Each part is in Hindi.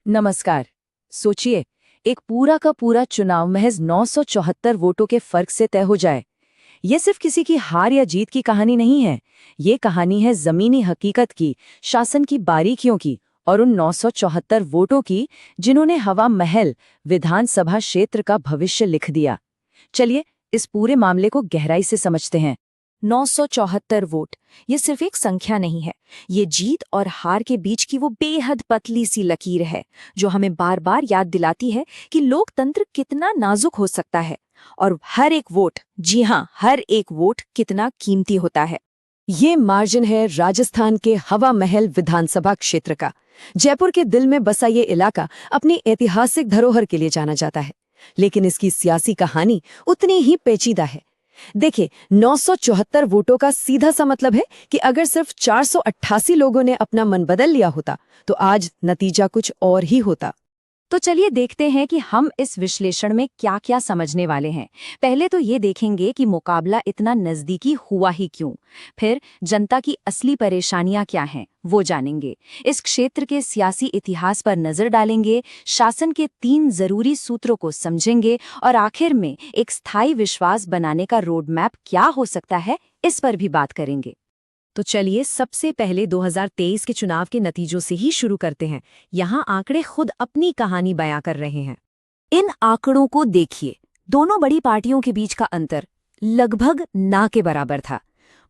नमस्कार। सोचिए, एक पूरा का पूरा चुनाव महज 974 वोटों के फर्क से तय हो जाए। ये सिर्फ किसी की हार या जीत की कहानी नहीं है। ये कहानी है जमीनी हकीकत की, शासन की बारीकियों की और उन 974 वोटों की जिन्होंने हवा महल विधानसभा क्षेत्र का भविष्य लिख दिया। चलिए इस पूरे मामले को गहराई से समझते हैं। 974 वोट ये सिर्फ एक संख्या नहीं है, ये जीत और हार के बीच की वो बेहद पतली सी लकीर है जो हमें बार बार याद दिलाती है कि लोकतंत्र कितना नाजुक हो सकता है और हर एक वोट, जी हाँ, हर एक वोट कितना कीमती होता है। ये मार्जिन है राजस्थान के हवा महल विधानसभा क्षेत्र का। जयपुर के दिल में बसा ये इलाका अपनी ऐतिहासिक धरोहर के लिए जाना जाता है, लेकिन इसकी सियासी कहानी उतनी ही पेचीदा है। देखिए, 974 वोटों का सीधा सा मतलब है कि अगर सिर्फ 488 लोगों ने अपना मन बदल लिया होता तो आज नतीजा कुछ और ही होता। तो चलिए देखते हैं कि हम इस विश्लेषण में क्या क्या समझने वाले हैं। पहले तो ये देखेंगे कि मुकाबला इतना नजदीकी हुआ ही क्यों। फिर जनता की असली परेशानियां क्या हैं, वो जानेंगे। इस क्षेत्र के सियासी इतिहास पर नजर डालेंगे, शासन के 3 जरूरी सूत्रों को समझेंगे और आखिर में एक स्थायी विश्वास बनाने का रोड मैप क्या हो सकता है, इस पर भी बात करेंगे। तो चलिए सबसे पहले 2023 के चुनाव के नतीजों से ही शुरू करते हैं। यहाँ आंकड़े खुद अपनी कहानी बयां कर रहे हैं। इन आंकड़ों को देखिए, दोनों बड़ी पार्टियों के बीच का अंतर लगभग ना के बराबर था।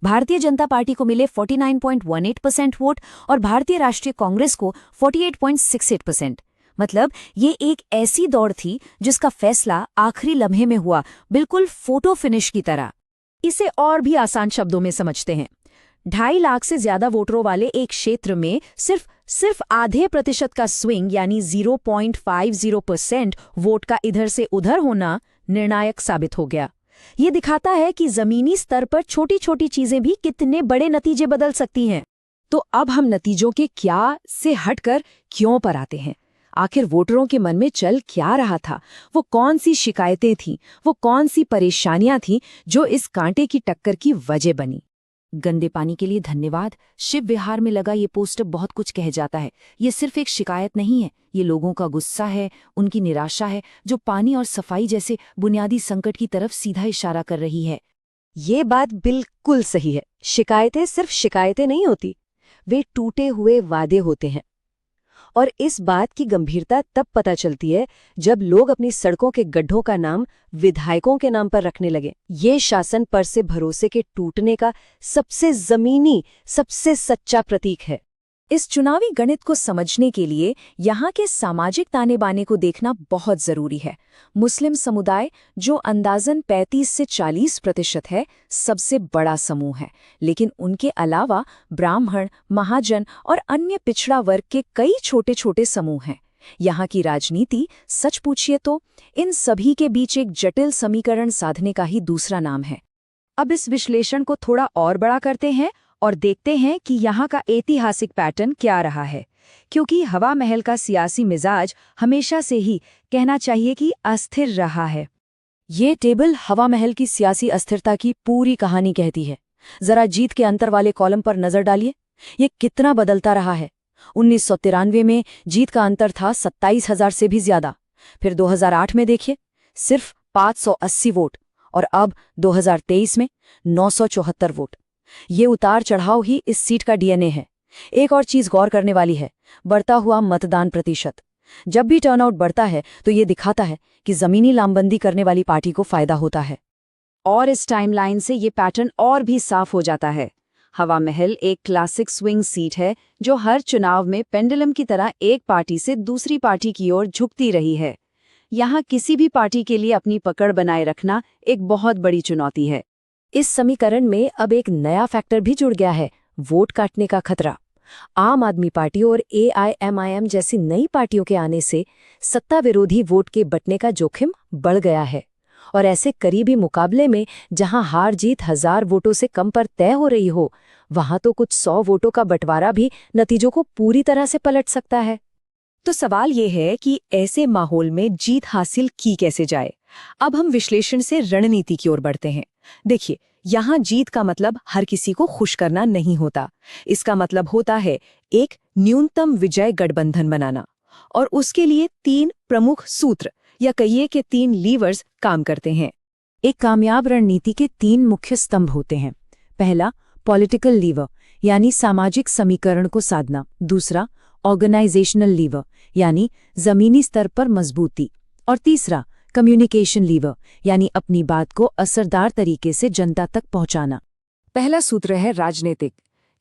भारतीय जनता पार्टी को मिले 49.18% वोट और भारतीय राष्ट्रीय कांग्रेस को 48.68%। मतलब ये एक ऐसी दौड़ थी जिसका फैसला आखिरी लम्हे में हुआ, बिल्कुल फोटो फिनिश की तरह। इसे और भी आसान शब्दों में समझते हैं। 2.5 लाख से ज्यादा वोटरों वाले एक क्षेत्र में सिर्फ आधे प्रतिशत का स्विंग यानी 0.50% वोट का इधर से उधर होना निर्णायक साबित हो गया। ये दिखाता है कि जमीनी स्तर पर छोटी छोटी चीजें भी कितने बड़े नतीजे बदल सकती हैं। तो अब हम नतीजों के क्या से हटकर क्यों पर आते हैं। आखिर वोटरों के मन में चल क्या रहा था, वो कौन सी शिकायतें थीं, वो कौन सी परेशानियां थीं जो इस कांटे की टक्कर की वजह बनी। गंदे पानी के लिए धन्यवाद शिव विहार में लगा ये पोस्टर बहुत कुछ कह जाता है। ये सिर्फ एक शिकायत नहीं है, ये लोगों का गुस्सा है, उनकी निराशा है जो पानी और सफाई जैसे बुनियादी संकट की तरफ सीधा इशारा कर रही है। ये बात बिल्कुल सही है। शिकायतें सिर्फ शिकायतें नहीं होती, वे टूटे हुए वादे होते हैं। और इस बात की गंभीरता तब पता चलती है जब लोग अपनी सड़कों के गड्ढों का नाम विधायकों के नाम पर रखने लगे। ये शासन पर से भरोसे के टूटने का सबसे जमीनी, सबसे सच्चा प्रतीक है। इस चुनावी गणित को समझने के लिए यहाँ के सामाजिक ताने बाने को देखना बहुत जरूरी है। मुस्लिम समुदाय, जो अंदाजन 35 से 40% है, सबसे बड़ा समूह है, लेकिन उनके अलावा ब्राह्मण, महाजन और अन्य पिछड़ा वर्ग के कई छोटे छोटे समूह हैं। यहाँ की राजनीति, सच पूछिए तो, इन सभी के बीच एक जटिल समीकरण साधने का ही दूसरा नाम है। अब इस विश्लेषण को थोड़ा और बड़ा करते हैं और देखते हैं कि यहाँ का ऐतिहासिक पैटर्न क्या रहा है, क्योंकि हवा महल का सियासी मिजाज हमेशा से ही, कहना चाहिए कि, अस्थिर रहा है। ये टेबल हवा महल की सियासी अस्थिरता की पूरी कहानी कहती है। जरा जीत के अंतर वाले कॉलम पर नजर डालिए, ये कितना बदलता रहा है। 1993 में जीत का अंतर था 27,000 से भी ज्यादा। फिर 2008 में देखिए, सिर्फ 580 वोट, और अब 2023 में 974 वोट। ये उतार चढ़ाव ही इस सीट का डीएनए है। एक और चीज गौर करने वाली है, बढ़ता हुआ मतदान प्रतिशत। जब भी टर्नआउट बढ़ता है तो ये दिखाता है कि जमीनी लामबंदी करने वाली पार्टी को फायदा होता है। और इस टाइमलाइन से ये पैटर्न और भी साफ हो जाता है। हवा महल एक क्लासिक स्विंग सीट है जो हर चुनाव में पेंडुलम की तरह एक पार्टी से दूसरी पार्टी की ओर झुकती रही है। यहाँ किसी भी पार्टी के लिए अपनी पकड़ बनाए रखना एक बहुत बड़ी चुनौती है। इस समीकरण में अब एक नया फैक्टर भी जुड़ गया है, वोट काटने का खतरा। आम आदमी पार्टी और AIMIM जैसी नई पार्टियों के आने से सत्ता विरोधी वोट के बंटने का जोखिम बढ़ गया है। और ऐसे करीबी मुकाबले में जहां हार जीत 1000 वोटों से कम पर तय हो रही हो, वहां तो कुछ 100 वोटों का बंटवारा भी नतीजों को पूरी तरह से पलट सकता है। तो सवाल ये है कि ऐसे माहौल में जीत हासिल की कैसे जाए। अब हम विश्लेषण से रणनीति की ओर बढ़ते हैं। देखिए, यहाँ जीत का मतलब हर किसी को खुश करना नहीं होता। इसका मतलब होता है एक न्यूनतम विजय गठबंधन बनाना। और उसके लिए 3 प्रमुख सूत्र या कहिए कि 3 लीवर्स काम करते हैं। एक कामयाब रणनीति के 3 मुख्य स्तंभ होते हैं। पहला, पॉलिटिकल लीवर यानी सामाजिक समीकरण को साधना। दूसरा, ऑर्गेनाइजेशनल लीवर यानी जमीनी स्तर पर मजबूती। और तीसरा, कम्युनिकेशन लीवर यानी अपनी बात को असरदार तरीके से जनता तक पहुंचाना। पहला सूत्र है राजनीतिक।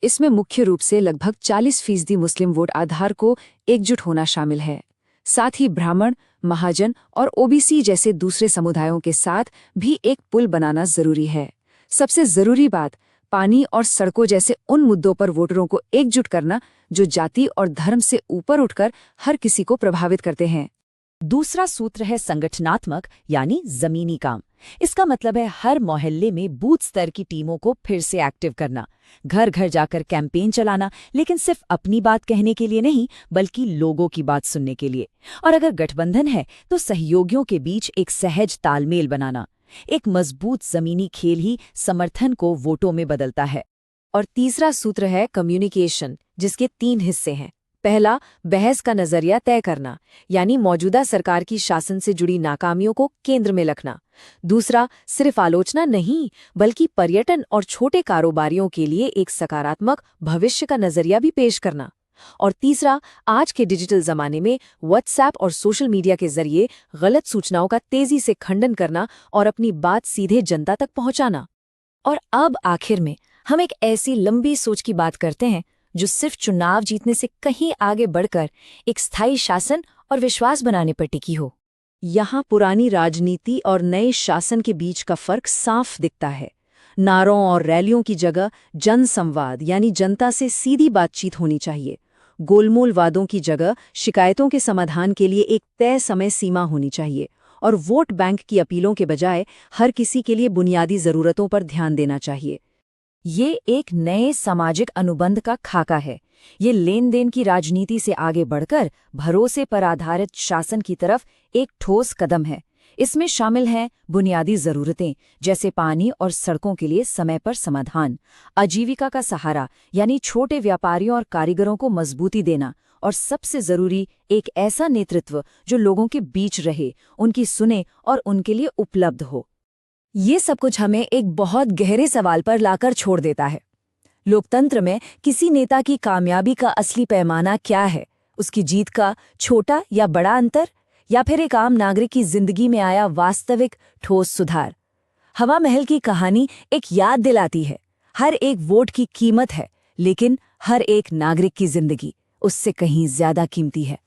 इसमें मुख्य रूप से लगभग 40% मुस्लिम वोट आधार को एकजुट होना शामिल है। साथ ही ब्राह्मण, महाजन और ओबीसी जैसे दूसरे समुदायों के साथ भी एक पुल बनाना जरूरी है। सबसे जरूरी बात, पानी और सड़कों जैसे उन मुद्दों पर वोटरों को एकजुट करना जो जाति और धर्म से ऊपर उठकर हर किसी को प्रभावित करते हैं। दूसरा सूत्र है संगठनात्मक यानी जमीनी काम। इसका मतलब है हर मोहल्ले में बूथ स्तर की टीमों को फिर से एक्टिव करना, घर घर जाकर कैंपेन चलाना, लेकिन सिर्फ अपनी बात कहने के लिए नहीं बल्कि लोगों की बात सुनने के लिए। और अगर गठबंधन है तो सहयोगियों के बीच एक सहज तालमेल बनाना। एक मजबूत जमीनी खेल ही समर्थन को वोटों में बदलता है। और तीसरा सूत्र है कम्युनिकेशन, जिसके 3 हिस्से हैं। पहला, बहस का नजरिया तय करना, यानी मौजूदा सरकार की शासन से जुड़ी नाकामियों को केंद्र में रखना। दूसरा, सिर्फ आलोचना नहीं बल्कि पर्यटन और छोटे कारोबारियों के लिए एक सकारात्मक भविष्य का नजरिया भी पेश करना। और तीसरा, आज के डिजिटल जमाने में व्हाट्सएप और सोशल मीडिया के जरिए गलत सूचनाओं का तेजी से खंडन करना और अपनी बात सीधे जनता तक पहुंचाना। और अब आखिर में हम एक ऐसी लंबी सोच की बात करते हैं जो सिर्फ चुनाव जीतने से कहीं आगे बढ़कर एक स्थायी शासन और विश्वास बनाने पर टिकी हो। यहाँ पुरानी राजनीति और नए शासन के बीच का फर्क साफ दिखता है। नारों और रैलियों की जगह जनसंवाद यानी जनता से सीधी बातचीत होनी चाहिए। गोलमोल वादों की जगह शिकायतों के समाधान के लिए एक तय समय सीमा होनी चाहिए। और वोट बैंक की अपीलों के बजाय हर किसी के लिए बुनियादी जरूरतों पर ध्यान देना चाहिए। ये एक नए सामाजिक अनुबंध का खाका है। ये लेन देन की राजनीति से आगे बढ़कर भरोसे पर आधारित शासन की तरफ एक ठोस कदम है। इसमें शामिल हैं बुनियादी जरूरतें जैसे पानी और सड़कों के लिए समय पर समाधान, आजीविका का सहारा यानी छोटे व्यापारियों और कारीगरों को मजबूती देना, और सबसे जरूरी एक ऐसा नेतृत्व जो लोगों के बीच रहे, उनकी सुने और उनके लिए उपलब्ध हो। ये सब कुछ हमें एक बहुत गहरे सवाल पर लाकर छोड़ देता है। लोकतंत्र में किसी नेता की कामयाबी का असली पैमाना क्या है? उसकी जीत का छोटा या बड़ा अंतर, या फिर एक आम नागरिक की जिंदगी में आया वास्तविक ठोस सुधार? हवा महल की कहानी एक याद दिलाती है, हर एक वोट की कीमत है, लेकिन हर एक नागरिक की जिंदगी उससे कहीं ज्यादा कीमती है।